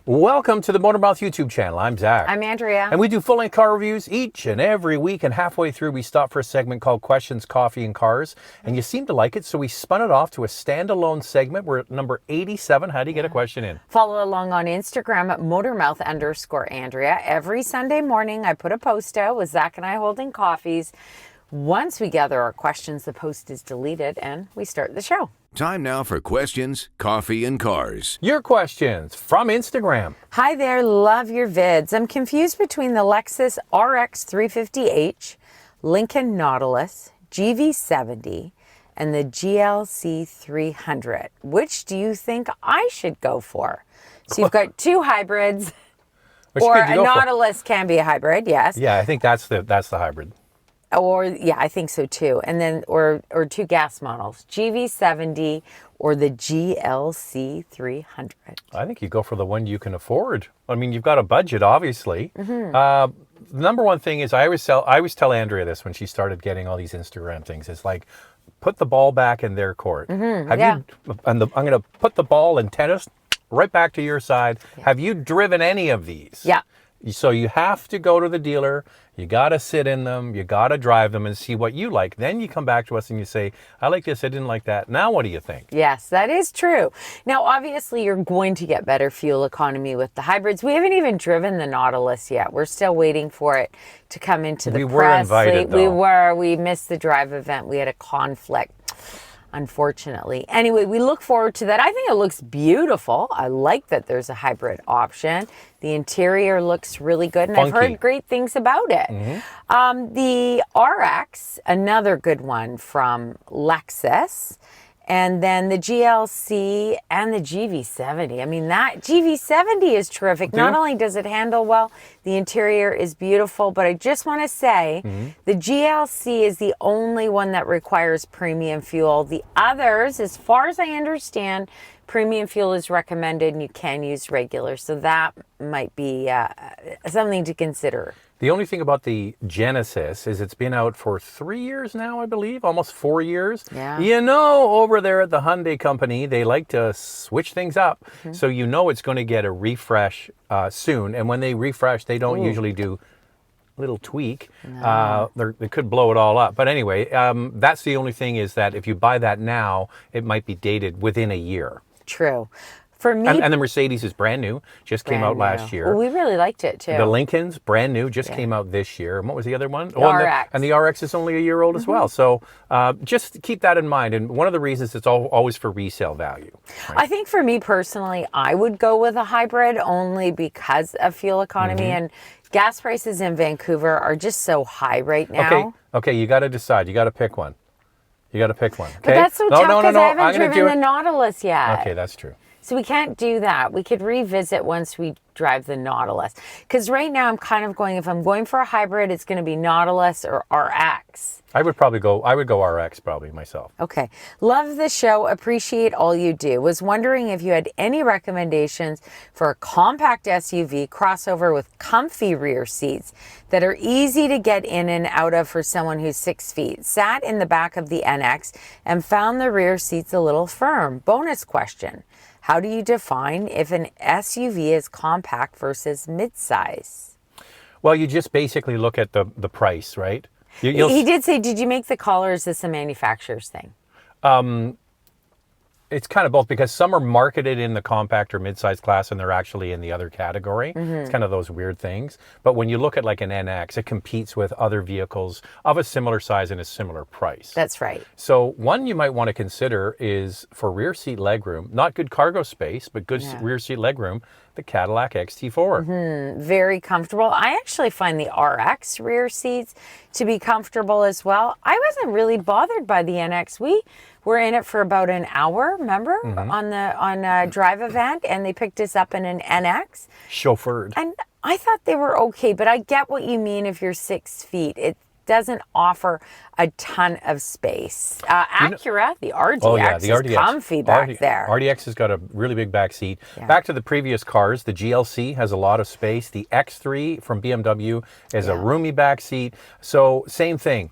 Welcome to the Motormouth YouTube channel. I'm Zack. I'm Andrea. And we do full-length car reviews each and every week, and halfway through we stop for a segment called Questions, Coffee, and Cars. And you seem to like it, so we spun it off to a standalone segment. We're at number 87. How do you get a question in? Follow along on Instagram at Motormouth_Andrea. Every Sunday morning I put a post out with Zack and I holding coffees. Once we gather our questions, the post is deleted and we start the show. Time now for Questions, Coffee, and Cars. Your questions from Instagram. Hi there, love your vids. I'm confused between the Lexus RX 350h, Lincoln Nautilus, GV70, and the GLC 300. Which do you think I should go for? So you've got two hybrids, or a Nautilus can be a hybrid, yes. Yeah, I think that's the hybrid. Or, yeah, I think so too. And then, or two gas models, GV70 or the GLC 300. I think you go for the one you can afford. I mean, you've got a budget, obviously. The number one thing is I always tell Andrea this when she started getting all these Instagram things. It's like, put the ball back in their court. I'm going to put the ball in tennis right back to your side. Yeah. Have you driven any of these? Yeah. So you have to go to the dealer, you got to sit in them, you got to drive them and see what you like. Then you come back to us and you say, I like this, I didn't like that. Now what do you think? Yes, that is true. Now, obviously, you're going to get better fuel economy with the hybrids. We haven't even driven the Nautilus yet. We're still waiting for it to come into the press. We were invited, though. We missed the drive event. We had a conflict, unfortunately. Anyway, we look forward to that. I think it looks beautiful. I like that there's a hybrid option. The interior looks really good, and I've heard great things about it. The RX, another good one from Lexus. And then the GLC and the GV70. I mean, that GV70 is terrific. Not only does it handle well, the interior is beautiful, but I just want to say the GLC is the only one that requires premium fuel. The others, as far as I understand, premium fuel is recommended and you can use regular. So that might be something to consider. The only thing about the Genesis is it's been out for 3 years now, I believe, almost 4 years. Yeah. You know, over there at the Hyundai company, they like to switch things up. So you know it's going to get a refresh soon. And when they refresh, they don't usually do a little tweak. No. They could blow it all up. But anyway, that's the only thing is that if you buy that now, it might be dated within a year. True. For me, and the Mercedes is brand new, just came out last year. Well, we really liked it too. The Lincoln's brand new, just came out this year. And what was the other one? The RX. And the RX is only a year old as well. So just keep that in mind. And one of the reasons it's always for resale value. Right? I think for me personally, I would go with a hybrid only because of fuel economy and gas prices in Vancouver are just so high right now. Okay, you got to decide. You got to pick one. You got to pick one. Okay? But that's so tough because I haven't driven the Nautilus yet. Okay, that's true. So we can't do that. We could revisit once we drive the Nautilus. Because right now I'm kind of going, if I'm going for a hybrid, it's going to be Nautilus or RX. I would go RX probably myself. Okay. Love the show. Appreciate all you do. Was wondering if you had any recommendations for a compact SUV crossover with comfy rear seats that are easy to get in and out of for someone who's 6 feet. Sat in the back of the NX and found the rear seats a little firm. Bonus question. How do you define if an SUV is compact versus midsize? Well, you just basically look at the price, right? He did say, did you make the call or is this a manufacturer's thing? It's kind of both because some are marketed in the compact or mid-size class and they're actually in the other category. It's kind of those weird things. But when you look at like an NX, it competes with other vehicles of a similar size and a similar price. That's right. So one you might want to consider is for rear seat legroom, not good cargo space, but good rear seat legroom, the Cadillac XT4. Very comfortable. I actually find the RX rear seats to be comfortable as well. I wasn't really bothered by the NX. We were in it for about an hour, remember, on a drive event, and they picked us up in an NX. Chauffeured. And I thought they were okay, but I get what you mean if you're 6 feet. It doesn't offer a ton of space. Acura, the RDX is comfy back there. RDX has got a really big back seat. Back to the previous cars, the GLC has a lot of space. The X3 from BMW is a roomy back seat. So same thing.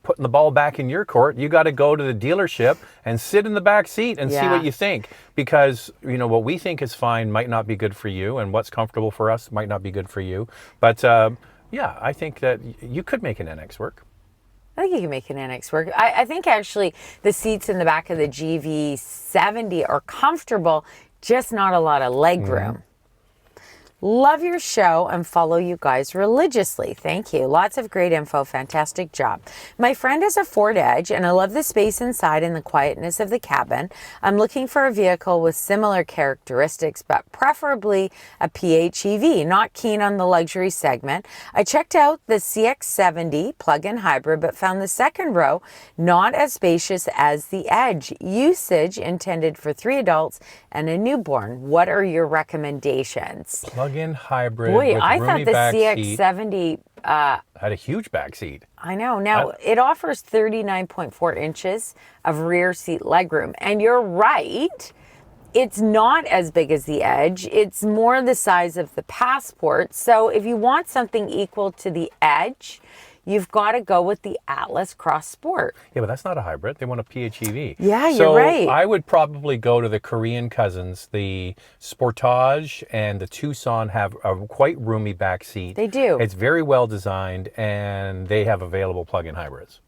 putting the ball back in your court. You got to go to the dealership and sit in the back seat and see what you think, because what we think is fine might not be good for you, and what's comfortable for us might not be good for you. But I think that you could make an NX work. I think you can make an NX work. I think actually the seats in the back of the GV70 are comfortable, just not a lot of leg room. Love your show and follow you guys religiously. Thank you. Lots of great info. Fantastic job. My friend has a Ford Edge, and I love the space inside and the quietness of the cabin. I'm looking for a vehicle with similar characteristics, but preferably a PHEV. Not keen on the luxury segment. I checked out the CX-70 plug-in hybrid, but found the second row not as spacious as the Edge. Usage intended for 3 adults and a newborn. What are your recommendations? Plug-in hybrid. Boy, with I thought roomy the back CX-70 seat had a huge back seat. I know. Now, it offers 39.4 inches of rear seat legroom. And you're right, it's not as big as the Edge. It's more the size of the Passport. So if you want something equal to the Edge, you've got to go with the Atlas Cross Sport. Yeah, but that's not a hybrid. They want a PHEV. Yeah, you're right. So I would probably go to the Korean cousins. The Sportage and the Tucson have a quite roomy back seat. They do. It's very well designed, and they have available plug-in hybrids.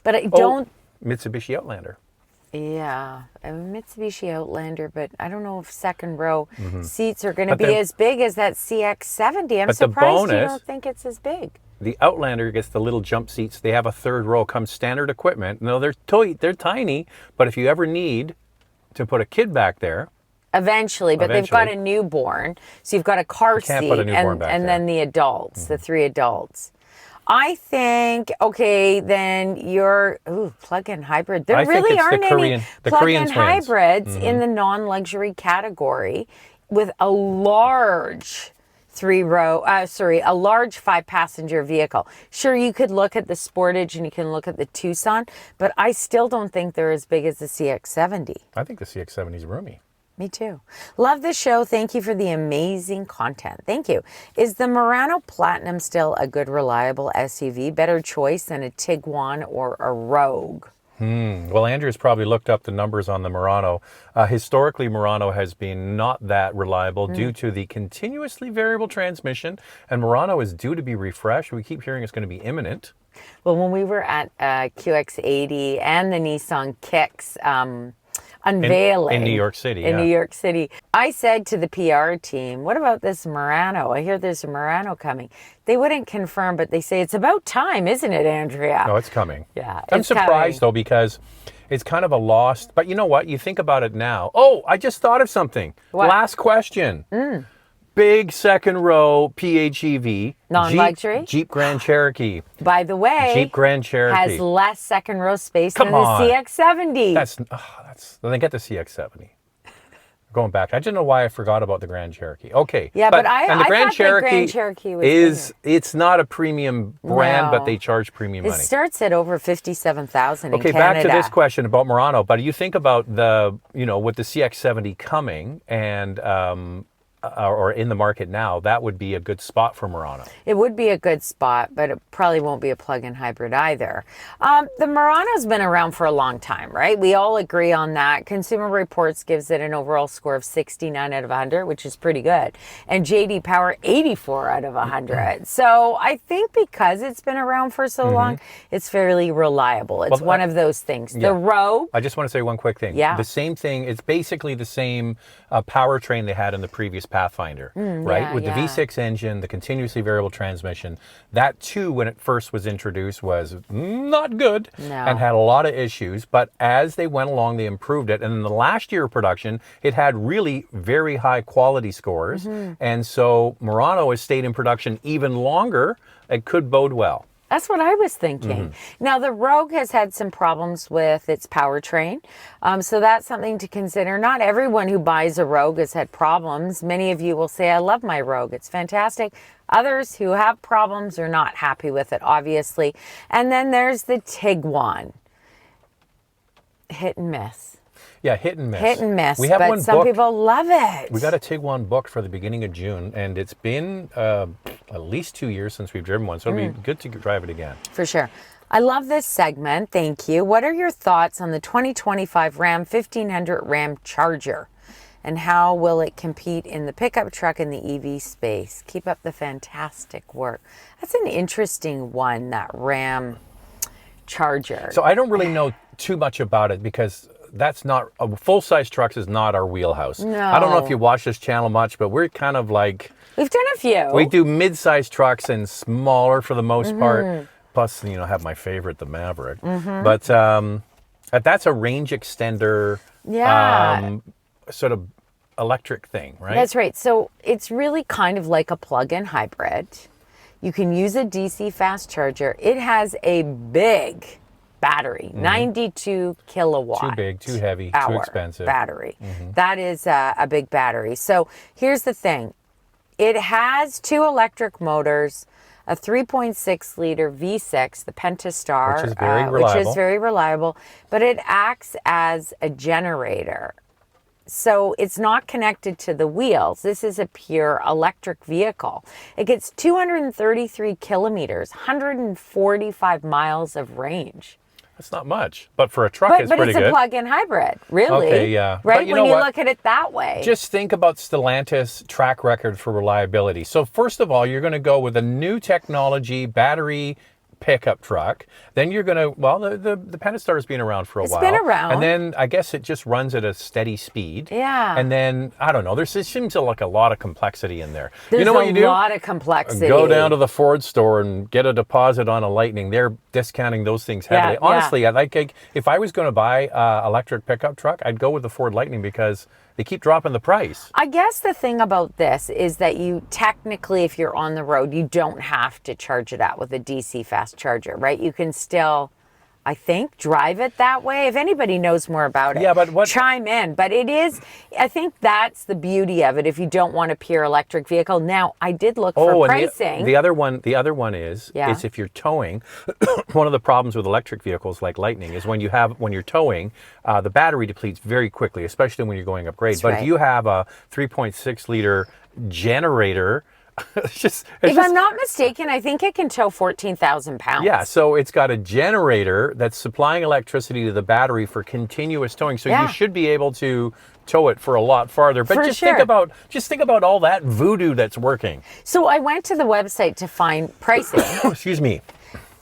But I don't... Mitsubishi Outlander. Yeah, a Mitsubishi Outlander, but I don't know if second row seats are going to be as big as that CX-70. I'm surprised you don't think it's as big. The Outlander gets the little jump seats. They have a third row, comes standard equipment. No, they're tiny, but if you ever need to put a kid back there. Eventually, but they've got a newborn, so you've got a car seat and then the adults, the 3 adults. I think, okay, then your plug-in hybrid. There really aren't any plug-in hybrids in the non-luxury category with a large a large 5-passenger vehicle. Sure, you could look at the Sportage and you can look at the Tucson, but I still don't think they're as big as the CX-70. I think the CX-70 is roomy. Me too. Love the show. Thank you for the amazing content. Thank you. Is the Murano Platinum still a good, reliable SUV? Better choice than a Tiguan or a Rogue? Well, Andrew's probably looked up the numbers on the Murano. Historically, Murano has been not that reliable due to the continuously variable transmission, and Murano is due to be refreshed. We keep hearing it's going to be imminent. Well, when we were at QX80 and the Nissan Kicks unveiling in New York City, New York City, I said to the PR team, what about this Murano? I hear there's a Murano coming. They wouldn't confirm, but they say it's about time, isn't it, Andrea? No, it's coming. Yeah, I'm surprised though, because it's kind of a lost, but you know what? You think about it now. Oh, I just thought of something. What? Last question. Big second row PHEV. Non-luxury? Jeep Grand Cherokee. By the way, Jeep Grand Cherokee has less second row space than the CX-70. Then they get the CX-70. Going back, I didn't know why I forgot about the Grand Cherokee. Okay. Yeah, but I thought the Grand Cherokee was it's not a premium brand, but they charge premium money. It starts at over $57,000 in Canada. Okay, back to this question about Murano. But you think about with the CX-70 coming and or in the market now, that would be a good spot for Murano. It would be a good spot, but it probably won't be a plug-in hybrid either. The Murano's been around for a long time, right? We all agree on that. Consumer Reports gives it an overall score of 69 out of 100, which is pretty good. And JD Power, 84 out of 100. So I think because it's been around for so long, it's fairly reliable. It's one of those things. The Rogue. I just want to say one quick thing. Yeah. The same thing, it's basically the same powertrain they had in the previous Pathfinder, right? With the V6 engine, the continuously variable transmission. That too, when it first was introduced, was not good and had a lot of issues. But as they went along, they improved it. And in the last year of production, it had really very high quality scores. And so Murano has stayed in production even longer. It could bode well. That's what I was thinking. Now, the Rogue has had some problems with its powertrain, so that's something to consider. Not everyone who buys a Rogue has had problems. Many of you will say, I love my Rogue. It's fantastic. Others who have problems are not happy with it, obviously. And then there's the Tiguan. Hit and miss. Yeah, hit and miss. Hit and miss, we have but one some booked. people love it. We got a Tiguan booked for the beginning of June, and it's been at least 2 years since we've driven one, so it'll be good to drive it again. For sure. I love this segment. Thank you. What are your thoughts on the 2025 Ram 1500 Ramcharger? And how will it compete in the pickup truck and the EV space? Keep up the fantastic work. That's an interesting one, that Ram Charger. So I don't really know too much about it because that's not, full-size trucks is not our wheelhouse. No. I don't know if you watch this channel much, but we're kind of like... We've done a few. We do mid-size trucks and smaller for the most part. Plus, you know, have my favorite, the Maverick. But that's a range extender, sort of electric thing, right? That's right. So it's really kind of like a plug-in hybrid. You can use a DC fast charger. It has a big battery, 92 kilowatt. Too big, too heavy, too expensive. Battery. That is a big battery. So here's the thing. It has 2 electric motors, a 3.6 liter V6, the Pentastar, which is very reliable. Which is very reliable, but it acts as a generator. So it's not connected to the wheels. This is a pure electric vehicle. It gets 233 kilometers, 145 miles of range. That's not much, but for a truck, it's pretty good. But it's a plug-in hybrid, really. Okay, yeah. Right, when you look at it that way. Just think about Stellantis' track record for reliability. So first of all, you're going to go with a new technology battery pickup truck. Then you're going to, well, the Pentastar has been around for a while. It's been around. And then I guess it just runs at a steady speed. Yeah. And then, I don't know, there seems like a lot of complexity in there. There's you know what you do? a lot of complexity. Go down to the Ford store and get a deposit on a Lightning. They're discounting those things heavily. Honestly, if I was going to buy an electric pickup truck, I'd go with the Ford Lightning because they keep dropping the price. I guess the thing about this is that you technically, if you're on the road, you don't have to charge it out with a DC fast charger, right? You can still, I think, drive it that way. If anybody knows more about it, chime in. But it is, I think that's the beauty of it if you don't want a pure electric vehicle. Now, I did look for pricing. The other one is if you're towing, one of the problems with electric vehicles like Lightning is when you're towing, the battery depletes very quickly, especially when you're going upgrade. That's but right. if you have a 3.6 liter generator, if I'm not mistaken, I think it can tow 14,000 pounds. Yeah, so it's got a generator that's supplying electricity to the battery for continuous towing. So you should be able to tow it for a lot farther. But think about all that voodoo that's working. So I went to the website to find pricing. Excuse me.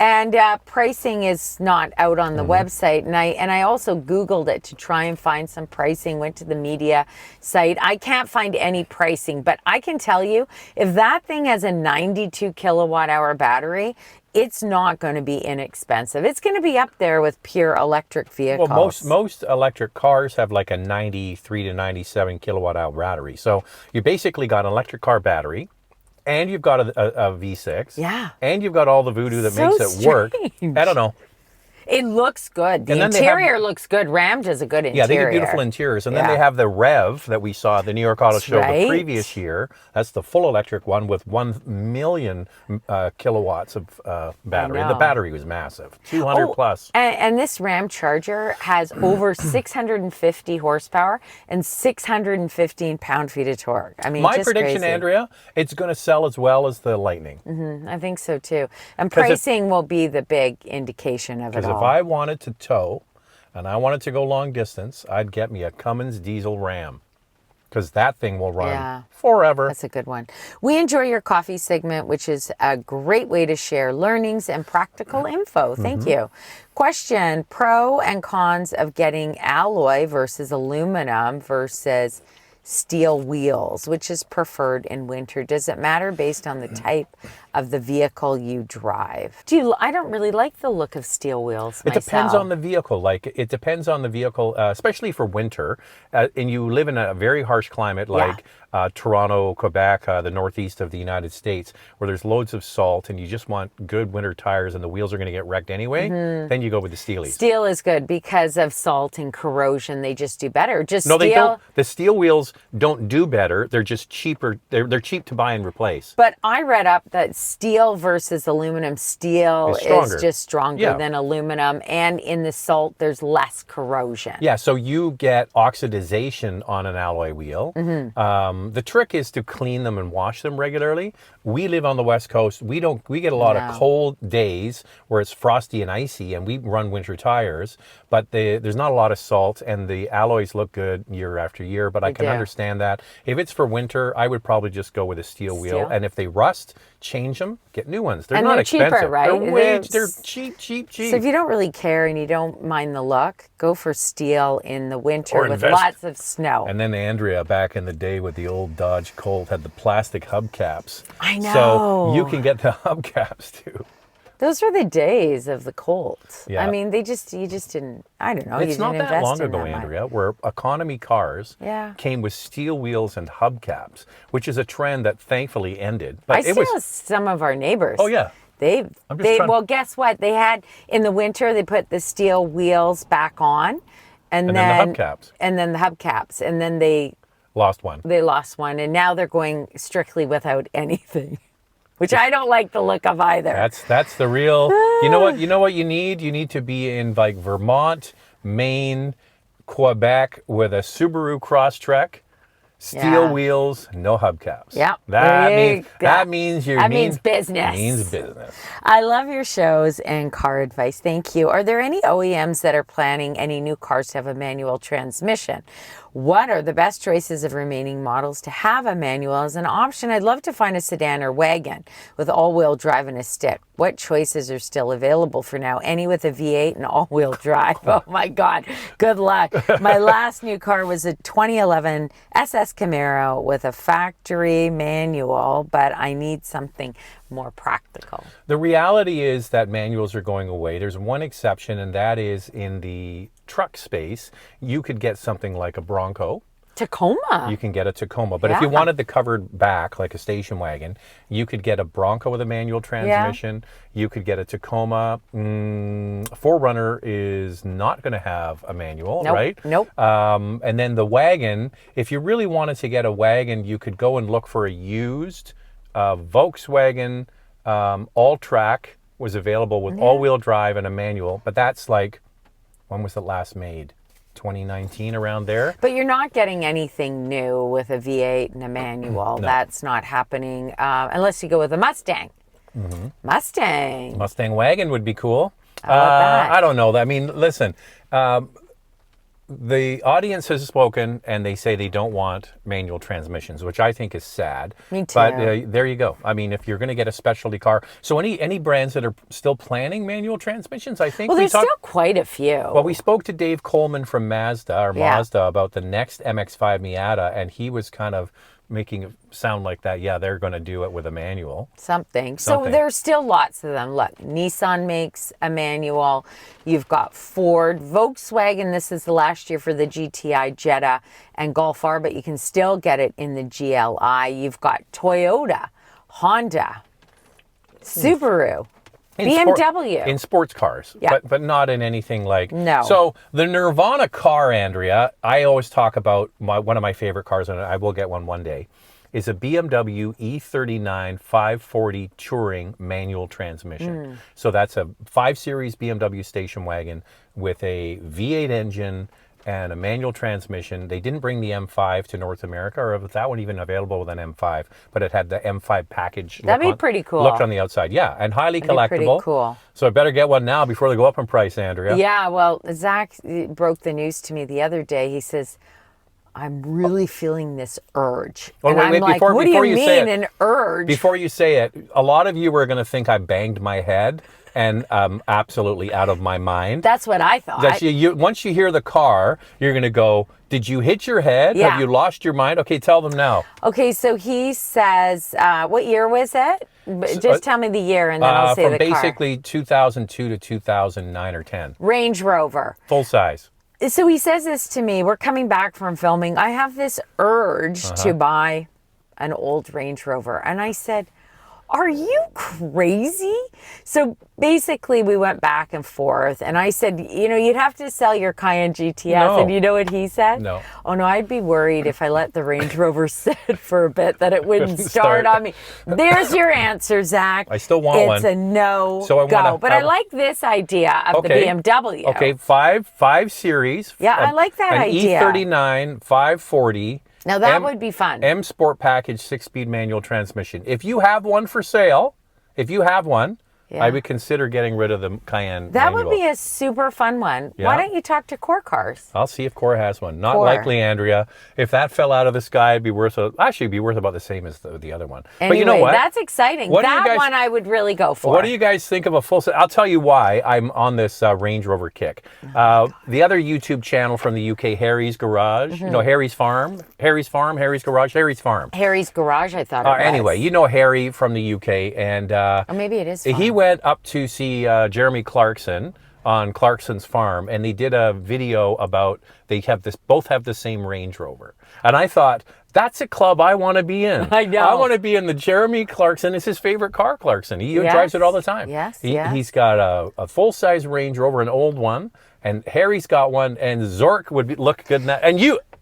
And pricing is not out on the website. And I also Googled it to try and find some pricing, went to the media site. I can't find any pricing, but I can tell you, if that thing has a 92 kilowatt hour battery, it's not going to be inexpensive. It's going to be up there with pure electric vehicles. Well, most electric cars have like a 93 to 97 kilowatt hour battery. So you basically got an electric car battery, and you've got a V6. Yeah. And you've got all the voodoo that makes it work. I don't know. It looks good. The interior looks good. Ram does a good interior. Yeah, they do beautiful interiors. And then they have the Rev that we saw at the New York Auto Show the previous year. That's the full electric one with 1 million kilowatts of battery. The battery was massive, 200 plus. And this Ramcharger has over 650 horsepower and 615 pound-feet of torque. I mean, my prediction, Andrea, it's going to sell as well as the Lightning. I think so too. And pricing will be the big indication of it all. If I wanted to tow and I wanted to go long distance, I'd get me a Cummins diesel Ram because that thing will run forever. That's a good one. We enjoy your coffee segment, which is a great way to share learnings and practical info. Thank you. Question, pro and cons of getting alloy versus aluminum versus steel wheels, which is preferred in winter? Does it matter based on the type of the vehicle you drive? I don't really like the look of steel wheels myself. It depends on the vehicle. It depends on the vehicle, especially for winter. And you live in a very harsh climate like Toronto, Quebec, the northeast of the United States, where there's loads of salt and you just want good winter tires and the wheels are going to get wrecked anyway. Then you go with the steelies. Steel is good because of salt and corrosion. They just do better. They don't. The steel wheels wheels don't do better. They're just cheaper. They're cheap to buy and replace. But I read up that steel versus aluminum, steel is just stronger than aluminum. And in the salt, there's less corrosion. Yeah, so you get oxidization on an alloy wheel. The trick is to clean them and wash them regularly. We live on the West Coast. We get a lot of cold days where it's frosty and icy, and we run winter tires. But there's not a lot of salt, and the alloys look good year after year. But I can understand that. If it's for winter, I would probably just go with a steel wheel. And if they rust, change them, get new ones. They're not expensive. Cheaper, right? They're cheap. So if you don't really care and you don't mind the look, go for steel in the winter with lots of snow. And then Andrea, back in the day with the old Dodge Colt, had the plastic hubcaps. I know. So you can get the hubcaps too. Those were the days of the Colt. Yeah. I mean, you just didn't, I don't know. It's not that long ago, that Andrea, where economy cars came with steel wheels and hubcaps, which is a trend that thankfully ended. But I saw some of our neighbors. Oh, yeah. Well, guess what? They had, in the winter, they put the steel wheels back on. And then the hubcaps. And then the hubcaps. And then they lost one. They lost one. And now they're going strictly without anything. Which I don't like the look of either. That's the real. You know what you need? You need to be in like Vermont, Maine, Quebec with a Subaru Crosstrek, steel wheels, no hubcaps. Yeah. That means business. Means business. I love your shows and car advice. Thank you. Are there any OEMs that are planning any new cars to have a manual transmission? What are the best choices of remaining models to have a manual as an option? I'd love to find a sedan or wagon with all-wheel drive and a stick. What choices are still available for now? Any with a V8 and all-wheel drive. Oh my God. Good luck. My last new car was a 2011 SS Camaro with a factory manual, but I need something more practical. The reality is that manuals are going away. There's one exception, and that is in the truck space. You could get something like a Bronco. Tacoma. You can get a Tacoma. But if you wanted the covered back, like a station wagon, you could get a Bronco with a manual transmission. You could get a Tacoma. 4Runner is not going to have a manual, right? Nope. And then the wagon, if you really wanted to get a wagon, you could go and look for a used Volkswagen All-Track was available with all-wheel drive and a manual. But that's like, when was it last made? 2019, around there. But you're not getting anything new with a V8 and a manual. No. That's not happening unless you go with a Mustang. Mustang wagon would be cool. I don't know. I mean, listen, the audience has spoken and they say they don't want manual transmissions, which I think is sad. Me too. But there you go. I mean, if you're going to get a specialty car, so any brands that are still planning manual transmissions, I think there's still quite a few. Well, we spoke to Dave Coleman from Mazda about the next MX-5 Miata, and he was kind of making it sound like that, they're going to do it with a manual. Something. So there's still lots of them. Look, Nissan makes a manual. You've got Ford, Volkswagen. This is the last year for the GTI Jetta and Golf R, but you can still get it in the GLI. You've got Toyota, Honda, Subaru. BMW. In sports cars, but not in anything like... No. So the Nirvana car, Andrea, I always talk about one of my favorite cars, and I will get one day, is a BMW E39 540 Touring manual transmission. So that's a 5 Series BMW station wagon with a V8 engine and a manual transmission. They didn't bring the M5 to North America, or was that one even available with an M5? But it had the M5 package. That'd be pretty cool. Looked on the outside, and highly collectible. Pretty cool. So I better get one now before they go up in price, Andrea. Yeah, well, Zack broke the news to me the other day. He says, I'm really feeling this urge. Well, and I'm like, what do you mean an urge? Before you say it, a lot of you are going to think I banged my head and absolutely out of my mind. That's what I thought. Once you hear the car, you're going to go, did you hit your head? Yeah. Have you lost your mind? Okay, tell them now. Okay, so he says, what year was it? Just tell me the year and then I'll say the car. From basically 2002 to 2009 or 10. Range Rover. Full size. So he says this to me. We're coming back from filming. I have this urge to buy an old Range Rover. And I said, Are you crazy? So basically we went back and forth and I said, you'd have to sell your Cayenne GTS. No. And you know what he said? No. Oh no, I'd be worried if I let the Range Rover sit for a bit that it wouldn't start on me. There's your answer, Zach. I still want one. It's a no So go. But I like this idea of the BMW. Okay, 5 Series. Yeah, I like that idea. An E39 540. Now that would be fun. M Sport package 6-speed manual transmission. If you have one for sale, I would consider getting rid of the Cayenne That manual. would be a super fun one. Yeah. Why don't you talk to Core Cars? I'll see if Cora has one. Not Core. likely, Andrea. If that fell out of the sky, it'd be worth about the same as the other one. Anyway, but you know what? That's exciting. What do you that guys- one I would really go for. What do you guys think of a full set? I'll tell you why I'm on this Range Rover kick. The other YouTube channel from the UK, Harry's Garage, Harry's Farm, Harry's Garage, Harry's Farm. Harry's Garage, I thought it was. Anyway, Harry from the UK, and or maybe it is. he went up to see Jeremy Clarkson on Clarkson's farm, and they did a video about both have the same Range Rover, and I thought that's a club I want to be in. I know. I want to be in the Jeremy Clarkson. It's his favorite car, Clarkson. He drives it all the time. Yes, He's got a full-size Range Rover, an old one, and Harry's got one, and Zork would look good in that, and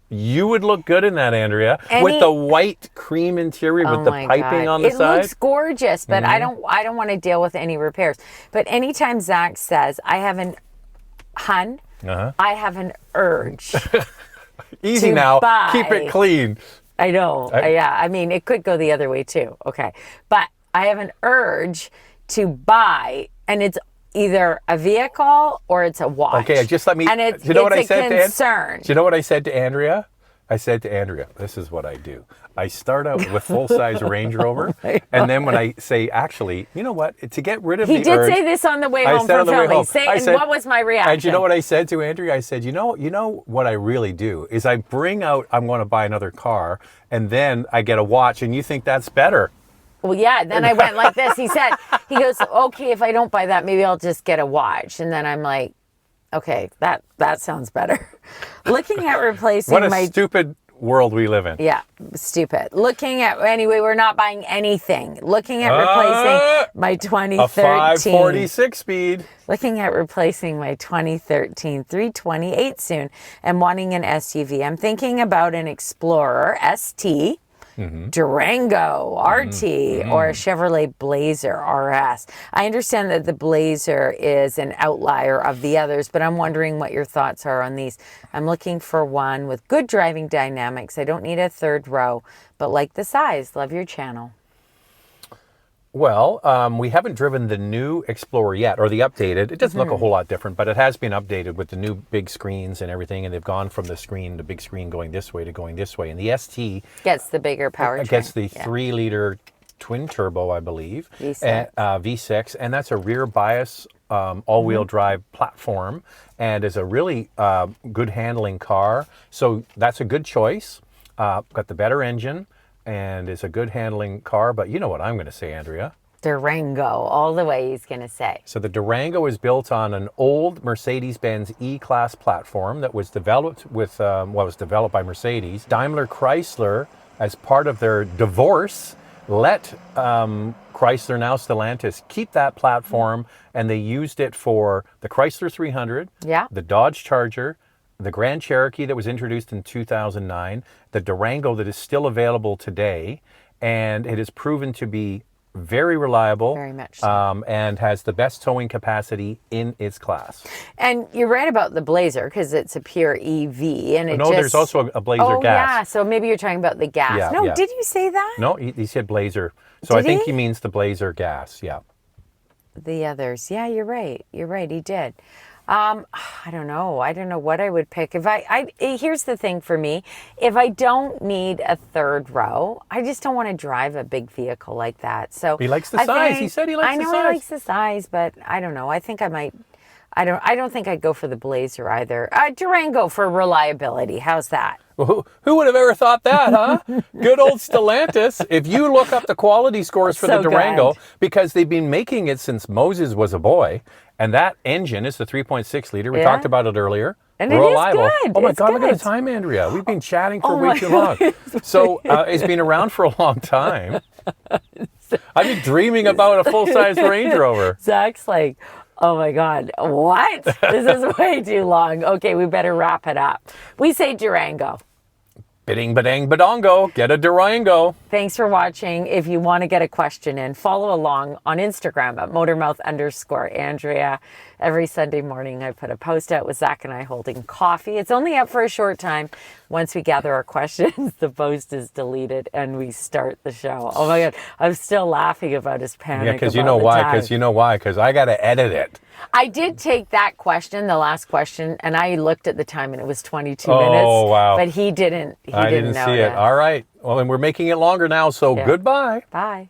you would look good in that, Andrea, with the white cream interior with the piping on the side. It looks gorgeous, but I don't want to deal with any repairs. But anytime Zach says, I have an urge. Easy to now. buy. Keep it clean. I know. Yeah. I mean, it could go the other way too. Okay. But I have an urge to buy, and it's either a vehicle or it's a watch. Okay, just let me. And it's, you know what I a said concern. Do you know what I said to Andrea? I said to Andrea, this is what I do. I start out with full-size Range Rover, and then when I say, actually, you know what? To get rid of He the did urge, say this on the way I home said from on the way filming. home, What was my reaction? And you know what I said to Andrea? I said, you know what I really do is I bring out, I'm going to buy another car, and then I get a watch, and you think that's better. Well, yeah, then I went like this. He goes, okay, if I don't buy that, maybe I'll just get a watch. And then I'm like, okay, that sounds better. Looking at replacing What a stupid world we live in. Yeah, stupid. Anyway, we're not buying anything. Looking at replacing my 2013. A 546 speed. Looking at replacing my 2013 328 soon and wanting an SUV. I'm thinking about an Explorer ST, Durango RT, or a Chevrolet Blazer RS. I understand that the Blazer is an outlier of the others, but I'm wondering what your thoughts are on these. I'm looking for one with good driving dynamics. I don't need a third row, but like the size. Love your channel. Well, we haven't driven the new Explorer yet, or the updated. It doesn't look a whole lot different, but it has been updated with the new big screens and everything, and they've gone from the big screen going this way to going this way. And the ST gets the bigger powertrain. Gets the 3-liter twin turbo, I believe, V6. V6, and that's a rear bias all-wheel drive platform, and is a really good handling car. So that's a good choice. Got the better engine. And it's a good handling car, but you know what I'm going to say, Andrea? Durango, all the way he's going to say. So the Durango is built on an old Mercedes-Benz E-Class platform that was developed developed by Mercedes. Daimler Chrysler, as part of their divorce, let Chrysler, now Stellantis, keep that platform, and they used it for the Chrysler 300, the Dodge Charger, the Grand Cherokee that was introduced in 2009, the Durango that is still available today, and it has proven to be very reliable, very much so. And has the best towing capacity in its class. And you're right about the Blazer because it's a pure EV, and there's also a Blazer gas. Yeah, so maybe you're talking about the gas. Yeah. Did you say that? No, he said Blazer. So I think he means the Blazer gas. Yeah. The others. Yeah, you're right. You're right. He did. I don't know. I don't know what I would pick. Here's the thing for me. If I don't need a third row, I just don't want to drive a big vehicle like that. So he likes the size. He said he likes the size. I know he likes the size, but I don't know. I think I might. I don't think I'd go for the Blazer either. Durango for reliability. How's that? Well, who would have ever thought that, huh? Good old Stellantis. If you look up the quality scores for the Durango, because they've been making it since Moses was a boy, and that engine is the 3.6 liter. We talked about it earlier. And reliable. It is good. Oh my it's God, good. look at the time, Andrea. We've been chatting for way too long. So it's been around for a long time. I've been dreaming about a full-size Range Rover. Zach's like, oh my God, what? This is way too long. Okay, we better wrap it up. We say Durango. Bidding, badang, badongo. Get a Durango. Thanks for watching. If you want to get a question in, follow along on Instagram at motormouth_Andrea. Every Sunday morning, I put a post out with Zack and I holding coffee. It's only up for a short time. Once we gather our questions, the post is deleted and we start the show. Oh my God, I'm still laughing about his panic. Yeah, because you know why? Because I got to edit it. I did take that question, the last question, and I looked at the time and it was 22 minutes. Oh, wow. But he didn't. I didn't see it. notice. All right. Well, and we're making it longer now, so Yeah. goodbye. Bye.